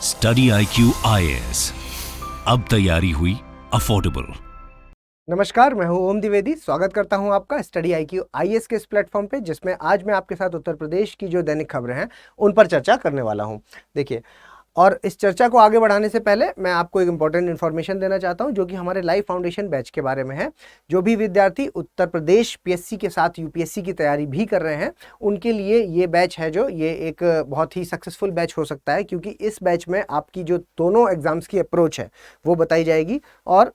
Study IQ IAS, अब तैयारी हुई अफोर्डेबल। नमस्कार, मैं हूं ओम द्विवेदी। स्वागत करता हूं आपका स्टडी IQ IAS के इस प्लेटफॉर्म पे, जिसमें आज मैं आपके साथ उत्तर प्रदेश की जो दैनिक खबरें हैं उन पर चर्चा करने वाला हूं। देखिए, और इस चर्चा को आगे बढ़ाने से पहले मैं आपको एक इंपॉर्टेंट इन्फॉर्मेशन देना चाहता हूं, जो कि हमारे लाइव फाउंडेशन बैच के बारे में है। जो भी विद्यार्थी उत्तर प्रदेश PSC के साथ UPSC की तैयारी भी कर रहे हैं, उनके लिए ये बैच है जो ये एक बहुत ही सक्सेसफुल बैच हो सकता है, क्योंकि इस बैच में आपकी जो दोनों एग्जाम्स की अप्रोच है वो बताई जाएगी। और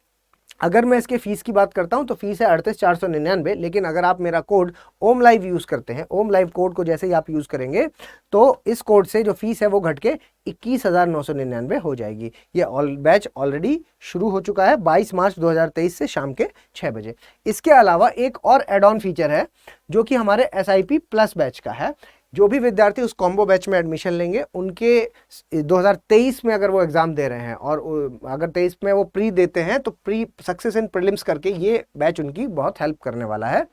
अगर मैं इसके फीस की बात करता हूं तो फीस है 38,499, लेकिन अगर आप मेरा कोड ओम लाइव यूज़ करते हैं, ओम लाइव कोड को जैसे ही आप यूज़ करेंगे तो इस कोड से जो फीस है वो घट के 21,999 हो जाएगी। ये बैच ऑलरेडी शुरू हो चुका है 22 मार्च 2023 से शाम के 6 बजे। इसके अलावा एक और एड ऑन फीचर है जो कि हमारे SIP प्लस बैच का है। जो भी विद्यार्थी उस कॉम्बो बैच में एडमिशन लेंगे, उनके 2023 में अगर वो एग्जाम दे रहे हैं और अगर 23 में वो प्री देते हैं तो प्री सक्सेस इन प्रीलिम्स करके ये बैच उनकी बहुत हेल्प करने वाला है,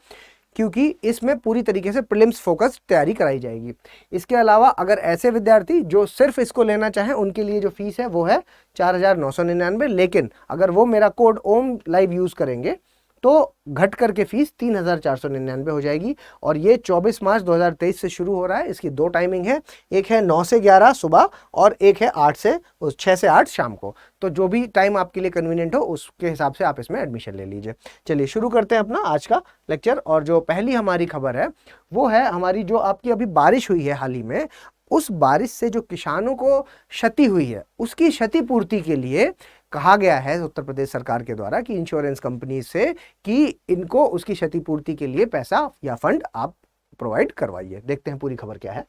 क्योंकि इसमें पूरी तरीके से प्रीलिम्स फोकस तैयारी कराई जाएगी। इसके अलावा अगर ऐसे विद्यार्थी जो सिर्फ इसको लेना चाहें, उनके लिए जो फीस है वो है 4,999, लेकिन अगर वो मेरा कोड ओम लाइव यूज़ करेंगे तो घट करके फीस 3,499 हो जाएगी। और ये 24 मार्च 2023 से शुरू हो रहा है। इसकी दो टाइमिंग है, एक है 9 से 11 सुबह और एक है 6 से 8 शाम को। तो जो भी टाइम आपके लिए कन्वीनियंट हो उसके हिसाब से आप इसमें एडमिशन ले लीजिए। चलिए शुरू करते हैं अपना आज का लेक्चर। और जो पहली हमारी खबर है वो है हमारी जो आपकी अभी बारिश हुई है हाल ही में, उस बारिश से जो किसानों को क्षति हुई है उसकी क्षतिपूर्ति के लिए कहा गया है उत्तर प्रदेश सरकार के द्वारा कि इंश्योरेंस कंपनी से कि इनको उसकी क्षतिपूर्ति के लिए पैसा या फंड आप प्रोवाइड करवाइए। देखते हैं पूरी खबर क्या है।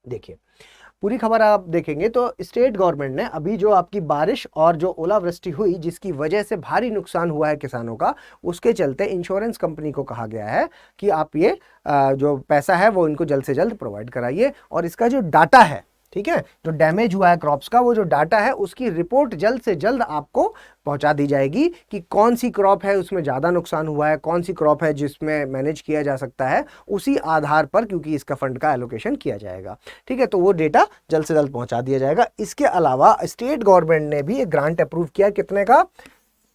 देखिए, पूरी खबर आप देखेंगे तो स्टेट गवर्नमेंट ने अभी जो आपकी बारिश और जो ओलावृष्टि हुई जिसकी वजह से भारी नुकसान हुआ है किसानों का, उसके चलते इंश्योरेंस कंपनी को कहा गया है कि आप ये जो पैसा है वो इनको जल्द से जल्द प्रोवाइड कराइए। और इसका जो डाटा है, ठीक है, जो डैमेज हुआ है क्रॉप्स का, वो जो डाटा है उसकी रिपोर्ट जल्द से जल्द आपको पहुंचा दी जाएगी कि कौन सी क्रॉप है उसमें ज़्यादा नुकसान हुआ है, कौन सी क्रॉप है जिसमें मैनेज किया जा सकता है, उसी आधार पर क्योंकि इसका फंड का एलोकेशन किया जाएगा। ठीक है, तो वो डेटा जल्द से जल्द पहुंचा दिया जाएगा। इसके अलावा स्टेट गवर्नमेंट ने भी एक ग्रांट अप्रूव किया, कितने का?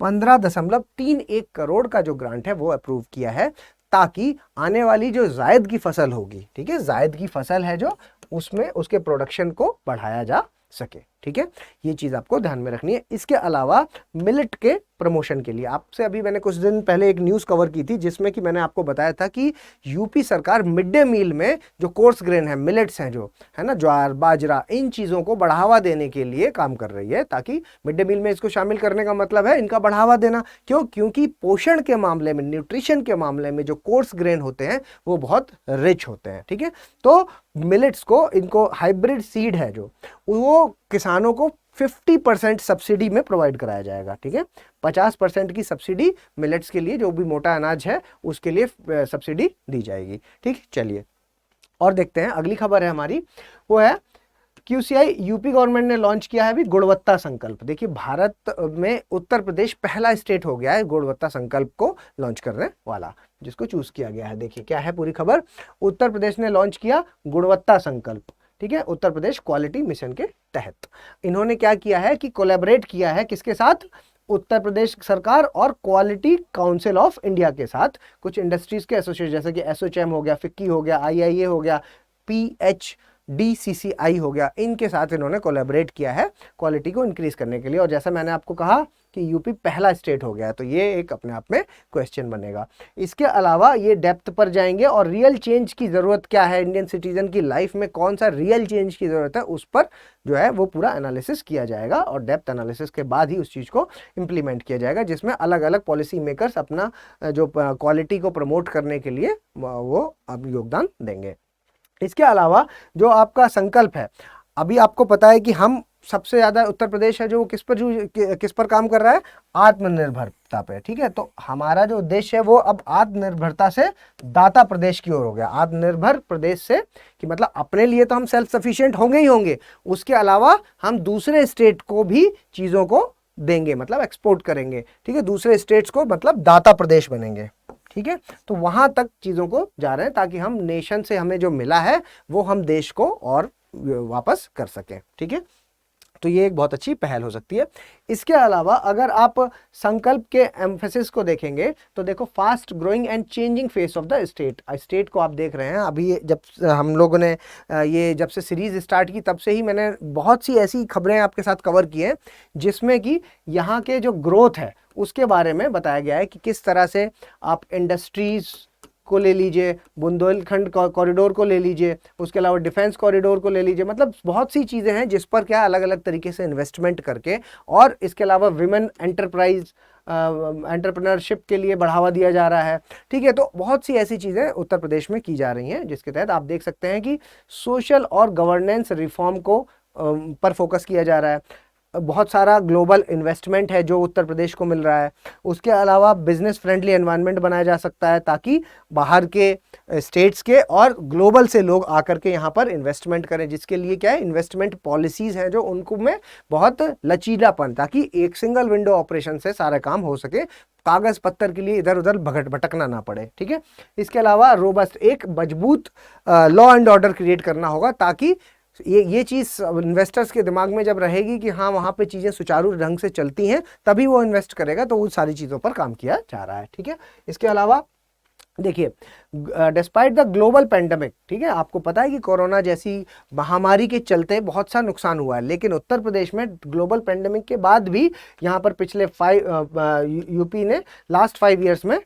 15.31 करोड़ का जो ग्रांट है वो अप्रूव किया है, ताकि आने वाली जो जायद की फसल होगी, ठीक है, जायद की फसल है जो, उसमें उसके प्रोडक्शन को बढ़ाया जा सके। ठीक है, ये चीज आपको ध्यान में रखनी है। इसके अलावा मिलेट के प्रमोशन के लिए आपसे अभी मैंने कुछ दिन पहले एक न्यूज़ कवर की थी, जिसमें कि मैंने आपको बताया था कि यूपी सरकार मिड डे मील में जो कोर्स ग्रेन है, मिलेट्स हैं जो है ना, ज्वार बाजरा, इन चीज़ों को बढ़ावा देने के लिए काम कर रही है, ताकि मिड डे मील में इसको शामिल करने का मतलब है इनका बढ़ावा देना। क्यों? क्योंकि पोषण के मामले में, न्यूट्रिशन के मामले में जो कोर्स ग्रेन होते हैं वो बहुत रिच होते हैं। ठीक है, तो मिलेट्स को, इनको हाइब्रिड सीड है जो, वो किसानों को 50% सब्सिडी में प्रोवाइड कराया जाएगा। ठीक है, 50% की सब्सिडी मिलेट्स के लिए, जो भी मोटा अनाज है उसके लिए सब्सिडी दी जाएगी। ठीक, चलिए और देखते हैं अगली खबर है हमारी, वो है QCI यूपी गवर्नमेंट ने लॉन्च किया है अभी गुणवत्ता संकल्प। देखिए, भारत में उत्तर प्रदेश पहला स्टेट हो गया है गुणवत्ता संकल्प को लॉन्च करने वाला, जिसको चूज किया गया है। देखिए क्या है पूरी खबर। उत्तर प्रदेश ने लॉन्च किया गुणवत्ता संकल्प, ठीक है, उत्तर प्रदेश क्वालिटी मिशन के तहत। इन्होंने क्या किया है कि कोलैबोरेट किया है किसके साथ? उत्तर प्रदेश सरकार और क्वालिटी काउंसिल ऑफ इंडिया के साथ। कुछ इंडस्ट्रीज के एसोसिएशन जैसे कि एसोचैम हो गया, फिक्की हो गया, IIA हो गया, PHDCCI हो गया, इनके साथ इन्होंने कोलैबोरेट किया है क्वालिटी को इंक्रीज करने के लिए। और जैसा मैंने आपको कहा कि यूपी पहला स्टेट हो गया, तो ये एक अपने आप में क्वेश्चन बनेगा। इसके अलावा ये डेप्थ पर जाएंगे और रियल चेंज की ज़रूरत क्या है, इंडियन सिटीजन की लाइफ में कौन सा रियल चेंज की ज़रूरत है, उस पर जो है वो पूरा एनालिसिस किया जाएगा। और डेप्थ एनालिसिस के बाद ही उस चीज़ को इम्प्लीमेंट किया जाएगा, जिसमें अलग अलग पॉलिसी मेकर्स अपना जो क्वालिटी को प्रमोट करने के लिए वो अब योगदान देंगे। इसके अलावा जो आपका संकल्प है, अभी आपको पता है कि हम सबसे ज़्यादा उत्तर प्रदेश है जो किस पर काम कर रहा है? आत्मनिर्भरता पे। ठीक है, तो हमारा जो उद्देश्य है वो अब आत्मनिर्भरता से दाता प्रदेश की ओर हो गया। आत्मनिर्भर प्रदेश से कि मतलब अपने लिए तो हम सेल्फ सफिशिएंट होंगे ही होंगे, उसके अलावा हम दूसरे स्टेट को भी चीज़ों को देंगे, मतलब एक्सपोर्ट करेंगे। ठीक है, दूसरे स्टेट्स को मतलब दाता प्रदेश बनेंगे। ठीक है, तो वहां तक चीजों को जा रहे हैं ताकि हम नेशन से हमें जो मिला है वो हम देश को और वापस कर सकें। ठीक है, तो ये एक बहुत अच्छी पहल हो सकती है। इसके अलावा अगर आप संकल्प के एम्फेसिस को देखेंगे तो देखो, fast growing and changing face of the state. State को आप देख रहे हैं, अभी जब हम लोगों ने ये जब से सीरीज स्टार्ट की तब से ही मैंने बहुत सी ऐसी खबरें आपके साथ कवर की हैं जिसमें कि यहाँ के जो ग्रोथ है उसके बारे में बताया गया है कि किस तरह से आप इंडस्ट्रीज को ले लीजिए, बुंदेलखंड कॉरिडोर को ले लीजिए, उसके अलावा डिफेंस कॉरिडोर को ले लीजिए, मतलब बहुत सी चीज़ें हैं जिस पर क्या अलग अलग तरीके से इन्वेस्टमेंट करके, और इसके अलावा विमेन एंटरप्राइज एंटरप्रेन्योरशिप के लिए बढ़ावा दिया जा रहा है। ठीक है, तो बहुत सी ऐसी चीज़ें उत्तर प्रदेश में की जा रही हैं जिसके तहत आप देख सकते हैं कि सोशल और गवर्नेंस रिफॉर्म को पर फोकस किया जा रहा है। बहुत सारा ग्लोबल इन्वेस्टमेंट है जो उत्तर प्रदेश को मिल रहा है। उसके अलावा बिजनेस फ्रेंडली एनवायरनमेंट बनाया जा सकता है ताकि बाहर के स्टेट्स के और ग्लोबल से लोग आकर के यहाँ पर इन्वेस्टमेंट करें, जिसके लिए क्या है, इन्वेस्टमेंट पॉलिसीज हैं जो उनको में बहुत लचीलापन, ताकि एक सिंगल विंडो ऑपरेशन से सारा काम हो सके, कागज पत्थर के लिए इधर उधर भटकना ना पड़े। ठीक है, इसके अलावा रोबस्ट एक मजबूत लॉ एंड ऑर्डर क्रिएट करना होगा ताकि ये चीज़ इन्वेस्टर्स के दिमाग में जब रहेगी कि हाँ वहाँ पे चीज़ें सुचारू ढंग से चलती हैं तभी वो इन्वेस्ट करेगा, तो उन सारी चीज़ों पर काम किया जा रहा है। ठीक है, इसके अलावा देखिए, डिस्पाइट द ग्लोबल पेंडेमिक, ठीक है, आपको पता है कि कोरोना जैसी महामारी के चलते बहुत सा नुकसान हुआ है, लेकिन उत्तर प्रदेश में ग्लोबल पेंडेमिक के बाद भी यहाँ पर पिछले यूपी ने लास्ट 5 ईयर्स में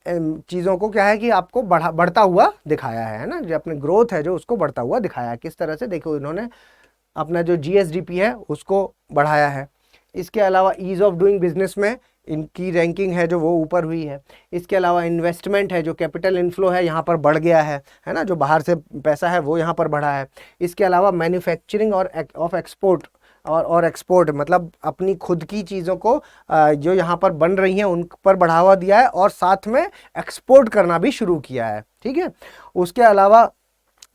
चीज़ों को क्या है कि आपको बढ़ता हुआ दिखाया है ना, जो अपने ग्रोथ है जो उसको बढ़ता हुआ दिखाया है। किस तरह से देखो, इन्होंने अपना जो जीएसडीपी है उसको बढ़ाया है। इसके अलावा ईज ऑफ डूइंग बिजनेस में इनकी रैंकिंग है जो वो ऊपर हुई है। इसके अलावा इन्वेस्टमेंट है, जो कैपिटल इनफ्लो है यहाँ पर बढ़ गया है ना, जो बाहर से पैसा है वो यहाँ पर बढ़ा है। इसके अलावा मैन्युफैक्चरिंग और ऑफ एक्सपोर्ट और एक्सपोर्ट, मतलब अपनी खुद की चीज़ों को जो यहाँ पर बन रही हैं उन पर बढ़ावा दिया है और साथ में एक्सपोर्ट करना भी शुरू किया है। ठीक है, उसके अलावा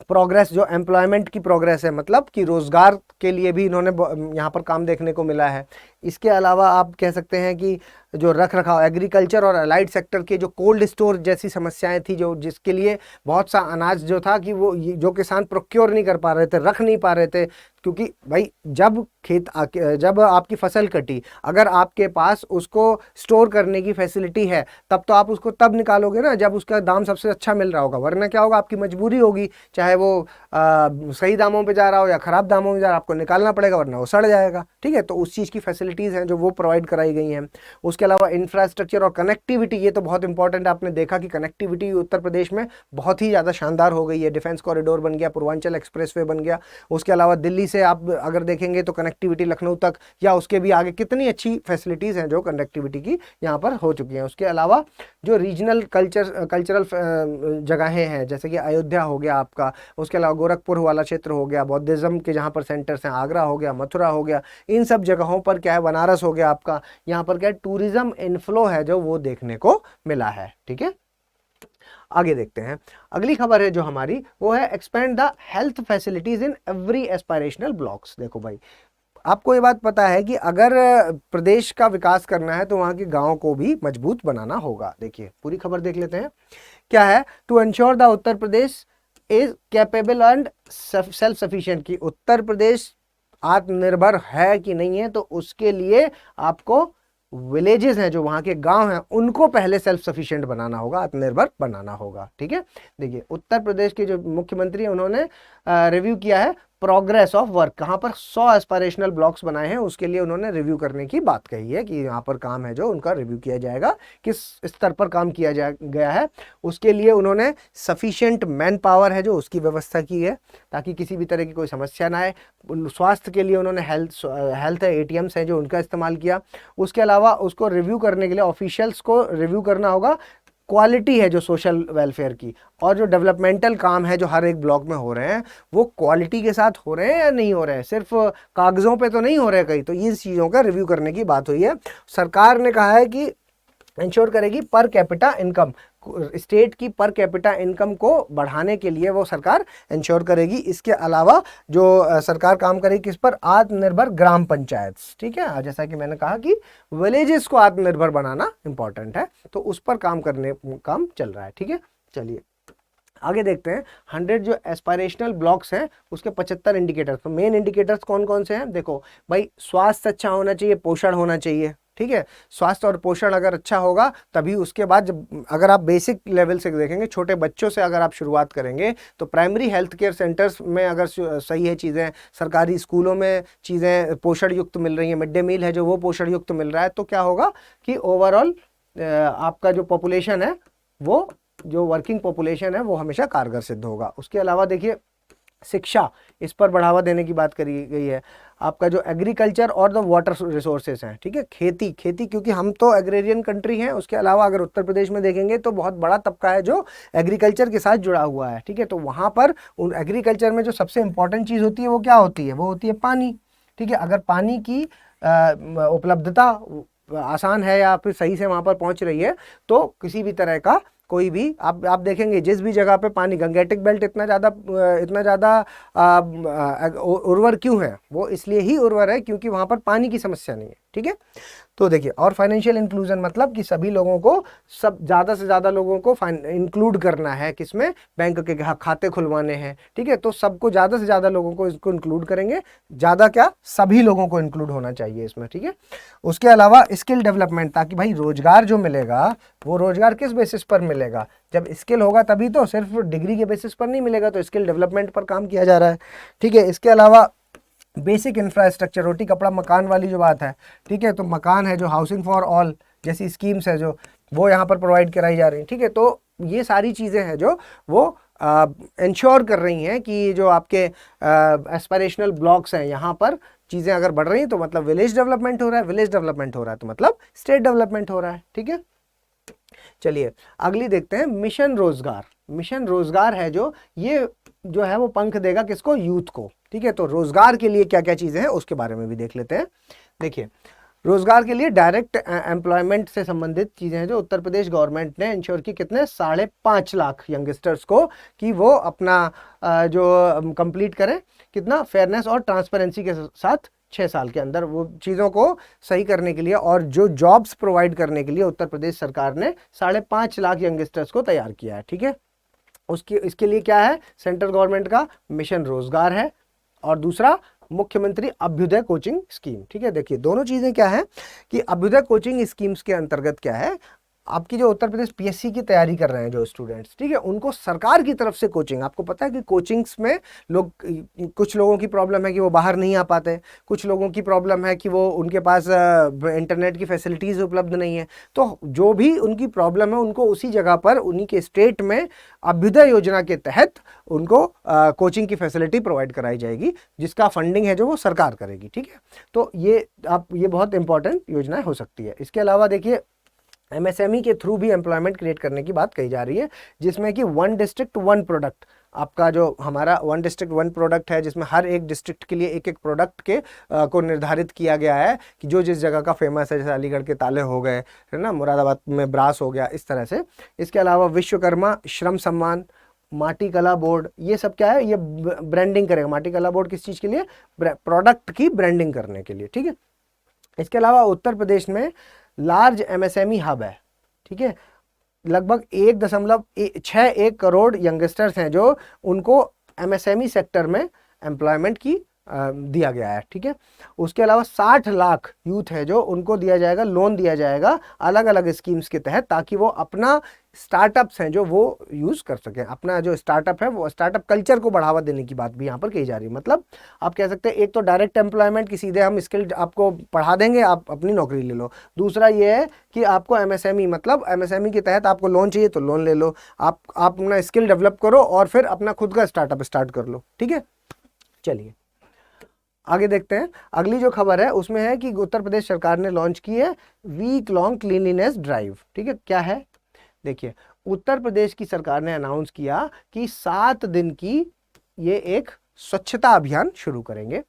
प्रोग्रेस, जो एम्प्लॉयमेंट की प्रोग्रेस है, मतलब कि रोज़गार के लिए भी इन्होंने यहाँ पर काम देखने को मिला है। इसके अलावा आप कह सकते हैं कि जो रख रखाव, एग्रीकल्चर और अलाइड सेक्टर के जो कोल्ड स्टोर जैसी समस्याएं थी, जो जिसके लिए बहुत सा अनाज जो था कि वो जो किसान प्रोक्योर नहीं कर पा रहे थे, रख नहीं पा रहे थे, क्योंकि भाई जब आपकी फसल कटी, अगर आपके पास उसको स्टोर करने की फैसिलिटी है तब तो आप उसको तब निकालोगे ना जब उसका दाम सबसे अच्छा मिल रहा होगा, वरना क्या होगा, आपकी मजबूरी होगी, चाहे वो सही दामों पे जा रहा हो या ख़राब दामों में जा रहा हो, आपको निकालना पड़ेगा वरना वो सड़ जाएगा। ठीक है, तो उस चीज़ की फैसिलिटीज़ हैं जो वो प्रोवाइड कराई गई हैं। उसके अलावा इंफ्रास्ट्रक्चर और कनेक्टिविटी, ये तो बहुत इंपॉर्टेंट, आपने देखा कि कनेक्टिविटी उत्तर प्रदेश में बहुत ही ज़्यादा शानदार हो गई है। डिफेंस कॉरिडोर बन गया, पूर्वांचल एक्सप्रेसवे बन गया। उसके अलावा दिल्ली से आप अगर देखेंगे तो कनेक्टिविटी लखनऊ तक या उसके भी आगे कितनी अच्छी फैसिलिटीज़ हैं जो कनेक्टिविटी की यहाँ पर हो चुकी हैं। उसके अलावा जो रीजनल कल्चरल जगहें हैं, जैसे कि अयोध्या हो गया आपका, उसके अलावा गोरखपुर वाला क्षेत्र हो गया, बौद्धिज्म के जहाँ पर सेंटर्स हैं, आगरा हो गया, मथुरा हो गया, इन सब जगहों पर क्या है, बनारस हो गया आपका, यहाँ पर क्या है, टूरिज्म इनफ्लो है जो वो देखने को मिला है। ठीक है, आगे देखते हैं। अगली खबर है जो हमारी वो है expand the health facilities in every aspirational blocks. देखो भाई, आपको ये बात पता है कि अगर प्रदेश का विकास करना है तो वहाँ के गाँव को भी मजबूत बनाना होगा। देखिए पूरी खबर देख लेते हैं। क्या है, to ensure the Uttar Pradesh is capable and self sufficient, की उत्तर प्रदेश आत्मनिर्भर है कि नहीं है, तो उसके लिए आपको विलेजेस हैं, जो वहाँ के गांव हैं, उनको पहले सेल्फ सफिशिएंट बनाना होगा, आत्मनिर्भर बनाना होगा। ठीक है, देखिए उत्तर प्रदेश के जो मुख्यमंत्री हैं उन्होंने रिव्यू किया है प्रोग्रेस ऑफ वर्क, कहाँ पर 100 एस्पायरेशनल ब्लॉक्स बनाए हैं, उसके लिए उन्होंने रिव्यू करने की बात कही है कि यहाँ पर काम है जो उनका रिव्यू किया जाएगा, किस स्तर पर काम किया गया है। उसके लिए उन्होंने सफिशिएंट मैन पावर है जो उसकी व्यवस्था की है ताकि किसी भी तरह की कोई समस्या ना आए। स्वास्थ्य के लिए उन्होंने हेल्थ ATMs हैं जो उनका इस्तेमाल किया। उसके अलावा उसको रिव्यू करने के लिए ऑफिशियल्स को रिव्यू करना होगा क्वालिटी है जो सोशल वेलफेयर की, और जो डेवलपमेंटल काम है जो हर एक ब्लॉक में हो रहे हैं वो क्वालिटी के साथ हो रहे हैं या नहीं हो रहे हैं, सिर्फ कागज़ों पे तो नहीं हो रहे कहीं, तो ये चीज़ों का रिव्यू करने की बात हुई है। सरकार ने कहा है कि इंश्योर करेगी पर कैपिटा इनकम, स्टेट की पर कैपिटा इनकम को बढ़ाने के लिए वो सरकार इंश्योर करेगी। इसके अलावा जो सरकार काम करेगी किस पर, आत्मनिर्भर ग्राम पंचायत। ठीक है, जैसा कि मैंने कहा कि विलेजेस को आत्मनिर्भर बनाना इंपॉर्टेंट है, तो उस पर काम चल रहा है। ठीक है, चलिए आगे देखते हैं 100 जो एस्पायरेशनल ब्लॉक्स हैं उसके 75 इंडिकेटर्स। तो मेन इंडिकेटर्स कौन कौन से हैं? देखो भाई, स्वास्थ्य अच्छा होना चाहिए, पोषण होना चाहिए, ठीक है। स्वास्थ्य और पोषण अगर अच्छा होगा तभी उसके बाद जब अगर आप बेसिक लेवल से देखेंगे, छोटे बच्चों से अगर आप शुरुआत करेंगे तो प्राइमरी हेल्थ केयर सेंटर्स में अगर सही है चीज़ें, सरकारी स्कूलों में चीज़ें पोषण युक्त मिल रही हैं, मिड डे मील है जो वो पोषण युक्त मिल रहा है, तो क्या होगा कि ओवरऑल आपका जो पॉपुलेशन है, वो जो वर्किंग पॉपुलेशन है वो हमेशा कारगर सिद्ध होगा। उसके अलावा देखिए शिक्षा, इस पर बढ़ावा देने की बात करी गई है। आपका जो एग्रीकल्चर और द वाटर रिसोर्सेज हैं, ठीक है, खेती क्योंकि हम तो एग्रेरियन कंट्री हैं। उसके अलावा अगर उत्तर प्रदेश में देखेंगे तो बहुत बड़ा तबका है जो एग्रीकल्चर के साथ जुड़ा हुआ है, ठीक है। तो वहाँ पर उन एग्रीकल्चर में जो सबसे इंपॉर्टेंट चीज़ होती है वो क्या होती है? वो होती है पानी, ठीक है। अगर पानी की उपलब्धता आसान है या फिर सही से वहाँ पर पहुँच रही है तो किसी भी तरह का कोई भी आप देखेंगे जिस भी जगह पे पानी, गंगेटिक बेल्ट इतना ज़्यादा उर्वर क्यों है? वो इसलिए ही उर्वर है क्योंकि वहाँ पर पानी की समस्या नहीं है, ठीक है। तो देखिए, और फाइनेंशियल इंक्लूजन मतलब कि सभी लोगों को, सब ज़्यादा से ज़्यादा लोगों को इंक्लूड करना है, किसमें? बैंक के खाते खुलवाने हैं, ठीक है। तो सबको, ज़्यादा से ज़्यादा लोगों को इसको इंक्लूड करेंगे, ज़्यादा क्या, सभी लोगों को इंक्लूड होना चाहिए इसमें, ठीक है। उसके अलावा स्किल डेवलपमेंट, ताकि भाई रोजगार जो मिलेगा वो रोजगार किस बेसिस पर मिलेगा? जब स्किल होगा तभी तो, सिर्फ डिग्री के बेसिस पर नहीं मिलेगा। तो स्किल डेवलपमेंट पर काम किया जा रहा है, ठीक है। इसके अलावा बेसिक इंफ्रास्ट्रक्चर, रोटी कपड़ा मकान वाली जो बात है, ठीक है, तो मकान है जो हाउसिंग फॉर ऑल जैसी स्कीम्स है जो वो यहाँ पर प्रोवाइड कराई जा रही हैं, ठीक है। तो ये सारी चीज़ें हैं जो वो इंश्योर कर रही हैं कि जो आपके एस्पिरेशनल ब्लॉक्स हैं यहाँ पर चीज़ें अगर बढ़ रही हैं तो मतलब विलेज डेवलपमेंट हो रहा है, विलेज डेवलपमेंट हो रहा है तो मतलब स्टेट डेवलपमेंट हो रहा है, ठीक है। चलिए अगली देखते हैं, मिशन रोजगार। मिशन रोजगार है जो, ये जो है वो पंख देगा किसको? यूथ को, ठीक है। तो रोजगार के लिए क्या क्या चीजें हैं उसके बारे में भी देख लेते हैं। देखिए, रोजगार के लिए डायरेक्ट एम्प्लॉयमेंट से संबंधित चीजें हैं जो उत्तर प्रदेश गवर्नमेंट ने इंश्योर की, कितने? 5.5 लाख यंगस्टर्स को, कि वो अपना जो कंप्लीट करें, कितना? फेयरनेस और ट्रांसपेरेंसी के साथ 6 साल के अंदर वो चीज़ों को सही करने के लिए और जो जॉब्स प्रोवाइड करने के लिए उत्तर प्रदेश सरकार ने 5.5 लाख यंगस्टर्स को तैयार किया है, ठीक है। इसके लिए क्या है? सेंट्रल गवर्नमेंट का मिशन रोजगार है और दूसरा मुख्यमंत्री अभ्युदय कोचिंग स्कीम, ठीक है। देखिए दोनों चीजें क्या है कि अभ्युदय कोचिंग स्कीम्स के अंतर्गत क्या है, आपकी जो उत्तर प्रदेश पीएससी की तैयारी कर रहे हैं जो स्टूडेंट्स, ठीक है, उनको सरकार की तरफ से कोचिंग, आपको पता है कि कोचिंग्स में लोग, कुछ लोगों की प्रॉब्लम है कि वो बाहर नहीं आ पाते, कुछ लोगों की प्रॉब्लम है कि वो उनके पास इंटरनेट की फैसिलिटीज़ उपलब्ध नहीं है। तो जो भी उनकी प्रॉब्लम है उनको उसी जगह पर उन्हीं के स्टेट में अभ्युदय योजना के तहत उनको कोचिंग की फैसिलिटी प्रोवाइड कराई जाएगी, जिसका फंडिंग है जो वो सरकार करेगी, ठीक है। तो ये बहुत इंपॉर्टेंट योजना हो सकती है। इसके अलावा देखिए, एमएसएमई के थ्रू भी एम्प्लॉयमेंट क्रिएट करने की बात कही जा रही है, जिसमें कि 1 डिस्ट्रिक्ट 1 प्रोडक्ट, आपका जो हमारा 1 डिस्ट्रिक्ट 1 प्रोडक्ट है, जिसमें हर एक डिस्ट्रिक्ट के लिए एक एक प्रोडक्ट के को निर्धारित किया गया है कि जो जिस जगह का फेमस है, जैसे अलीगढ़ के ताले हो गए, है ना, मुरादाबाद में ब्रास हो गया, इस तरह से। इसके अलावा विश्वकर्मा श्रम सम्मान, माटी कला बोर्ड, ये सब क्या है? ये ब्रांडिंग करेगा। माटी कला बोर्ड किस चीज़ के लिए? प्रोडक्ट की ब्रांडिंग करने के लिए, ठीक है। इसके अलावा उत्तर प्रदेश में लार्ज एमएसएमई हब है, ठीक है। लगभग 1.61 करोड़ यंगस्टर्स हैं जो उनको एमएसएमई सेक्टर में एम्प्लॉयमेंट की दिया गया है, ठीक है। उसके अलावा 60 लाख यूथ है जो उनको दिया जाएगा, लोन दिया जाएगा अलग अलग स्कीम्स के तहत, ताकि वो अपना स्टार्टअप्स हैं जो वो यूज़ कर सकें। अपना जो स्टार्टअप है वो स्टार्टअप कल्चर को बढ़ावा देने की बात भी यहाँ पर कही जा रही है। मतलब आप कह सकते हैं, एक तो डायरेक्ट एम्प्लॉयमेंट की सीधे हम स्किल आपको पढ़ा देंगे, आप अपनी नौकरी ले लो। दूसरा ये है कि आपको एमएसएमई, मतलब एमएसएमई के तहत आपको लोन चाहिए तो लोन ले लो, आप अपना स्किल डेवलप करो और फिर अपना खुद का स्टार्टअप स्टार्ट कर लो, ठीक है। चलिए आगे देखते हैं। अगली जो खबर है उसमें है कि उत्तर प्रदेश सरकार ने लॉन्च की है वीक लॉन्ग क्लीनलीनेस ड्राइव, ठीक है। क्या है? देखिए, उत्तर प्रदेश की सरकार ने अनाउंस किया कि 7 दिन की ये एक स्वच्छता अभियान शुरू करेंगे।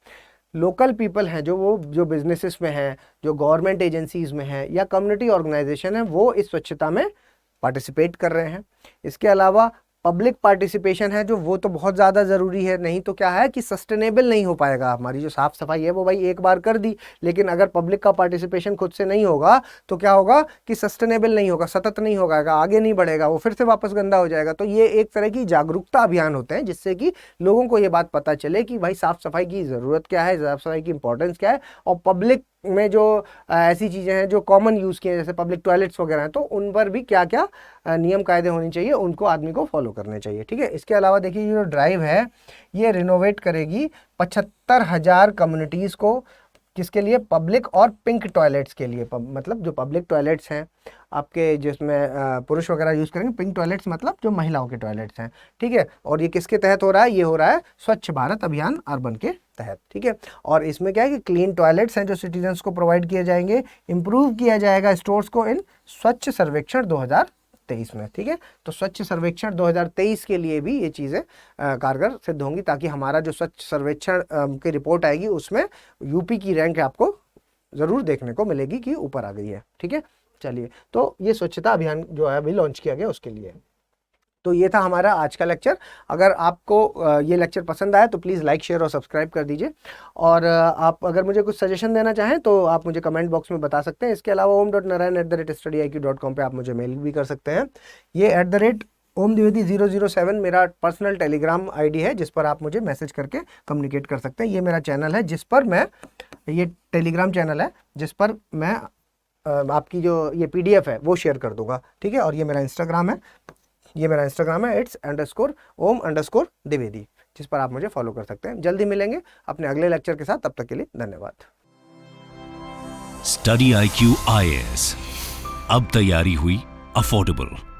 लोकल पीपल हैं जो बिजनेसेस में हैं, जो गवर्नमेंट एजेंसीज में हैं या कम्युनिटी ऑर्गेनाइजेशन है, वो इस स्वच्छता में पार्टिसिपेट कर रहे हैं। इसके अलावा पब्लिक पार्टिसिपेशन है जो, वो तो बहुत ज़्यादा ज़रूरी है, नहीं तो क्या है कि सस्टेनेबल नहीं हो पाएगा। हमारी जो साफ़ सफाई है वो भाई एक बार कर दी, लेकिन अगर पब्लिक का पार्टिसिपेशन खुद से नहीं होगा तो क्या होगा कि सस्टेनेबल नहीं होगा, सतत नहीं होगा, आगे नहीं बढ़ेगा, वो फिर से वापस गंदा हो जाएगा। तो ये एक तरह की जागरूकता अभियान होते हैं जिससे कि लोगों को ये बात पता चले कि भाई साफ़ सफाई की ज़रूरत क्या है, साफ़ सफाई की इंपॉर्टेंस क्या है, और पब्लिक में जो ऐसी चीज़ें हैं जो कॉमन यूज़ की हैं, जैसे पब्लिक टॉयलेट्स वगैरह हैं, तो उन पर भी क्या क्या नियम कायदे होने चाहिए, उनको आदमी को फॉलो करने चाहिए। ठीक है, इसके अलावा देखिए ये जो ड्राइव है ये रिनोवेट करेगी 75,000 कम्युनिटीज़ को, किसके लिए, पब्लिक और पिंक टॉयलेट्स के लिए। मतलब जो पब्लिक टॉयलेट्स हैं आपके, जिसमें पुरुष वगैरह यूज़ करेंगे, पिंक टॉयलेट्स मतलब जो महिलाओं के टॉयलेट्स हैं। ठीक है, और ये किसके तहत हो रहा है, ये हो रहा है स्वच्छ भारत अभियान अर्बन के तहत। ठीक है, और इसमें क्या है कि क्लीन टॉयलेट्स हैं जो सिटीजन्स को प्रोवाइड किए जाएंगे, इम्प्रूव किया जाएगा स्टोर्स को इन स्वच्छ सर्वेक्षण 2023 में। ठीक है, तो स्वच्छ सर्वेक्षण 2023 के लिए भी ये चीज़ें कारगर सिद्ध होंगी, ताकि हमारा जो स्वच्छ सर्वेक्षण की रिपोर्ट आएगी उसमें यूपी की रैंक आपको ज़रूर देखने को मिलेगी कि ऊपर आ गई है। ठीक है, चलिए, तो ये स्वच्छता अभियान जो है अभी लॉन्च किया गया उसके लिए। तो ये था हमारा आज का लेक्चर। अगर आपको ये लेक्चर पसंद आया तो प्लीज़ लाइक, शेयर और सब्सक्राइब कर दीजिए। और आप अगर मुझे कुछ सजेशन देना चाहें तो आप मुझे कमेंट बॉक्स में बता सकते हैं। इसके अलावा om.narayan@studiiq.com पे आप मुझे मेल भी कर सकते हैं। ये @omdivedi007 मेरा पर्सनल टेलीग्राम आईडी है, जिस पर आप मुझे मैसेज करके कम्युनिकेट कर सकते हैं। ये मेरा चैनल है जिस पर मैं, ये टेलीग्राम चैनल है जिस पर मैं आपकी जो ये PDF है वो शेयर कर दूंगा। ठीक है, और ये मेरा इंस्टाग्राम है, its_om_divedi, जिस पर आप मुझे फॉलो कर सकते हैं। जल्दी मिलेंगे अपने अगले लेक्चर के साथ, तब तक के लिए धन्यवाद। स्टडी IQ IAS, अब तैयारी हुई अफोर्डेबल।